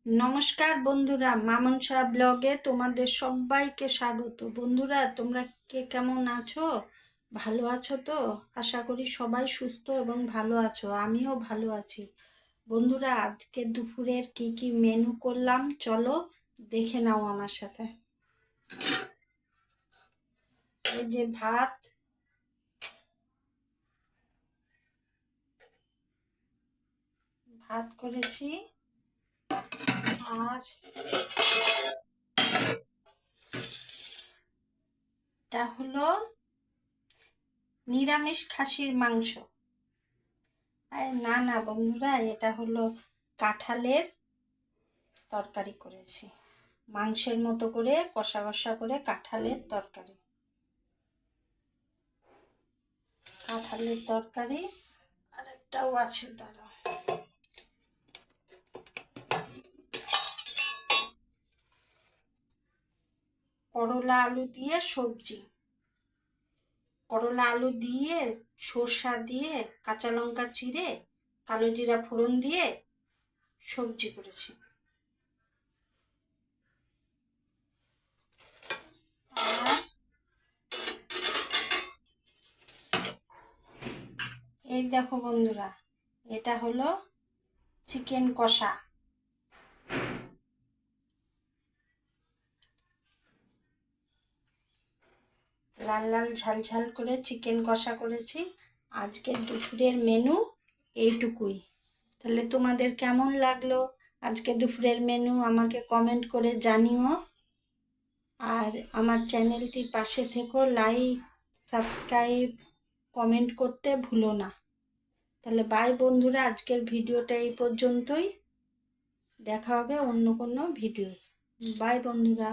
নমস্কার বন্ধুরা, মামুন শাহ ব্লগে তোমাদের সবাইকে স্বাগত। বন্ধুরা, তোমরা কে কেমন আছো? ভালো আছো তো? আশা করি সবাই সুস্থ এবং ভালো আছো। আমিও ভালো আছি। বন্ধুরা, আজকে দুপুরের কি কি মেনু করলাম চলো দেখে নাও আমার সাথে। এই যে ভাত করেছি, আর এটা হলো নিরামিষ খাসির মাংস। না না বন্ধুরা, এটা হলো কাঁঠালের তরকারি করেছি, মাংসের মতো করে কষা কষা করে কাঁঠালের তরকারি। আর একটাও আছে, দাঁড়াও। করলা আলু দিয়ে সবজি, করলা আলু দিয়ে সর্ষা দিয়ে কাঁচা লঙ্কা চিড়ে কালো জিরা ফোড়ন দিয়ে সবজি করেছি। আর এই দেখো বন্ধুরা, এটা হলো চিকেন কষা। লাল লাল ঝাল ঝাল করে চিকেন কষা করেছি। আজকের দুপুরের মেনু এইটুকুই। তাহলে তোমাদের কেমন লাগলো আজকে দুপুরের মেনু আমাকে কমেন্ট করে জানিও। আর আমার চ্যানেলটির পাশে থেকো, লাইক, সাবস্ক্রাইব, কমেন্ট করতে ভুলো না। তাহলে বাই বন্ধুরা, আজকের ভিডিওটা এই পর্যন্তই। দেখা হবে অন্য কোনো ভিডিও। বাই বন্ধুরা।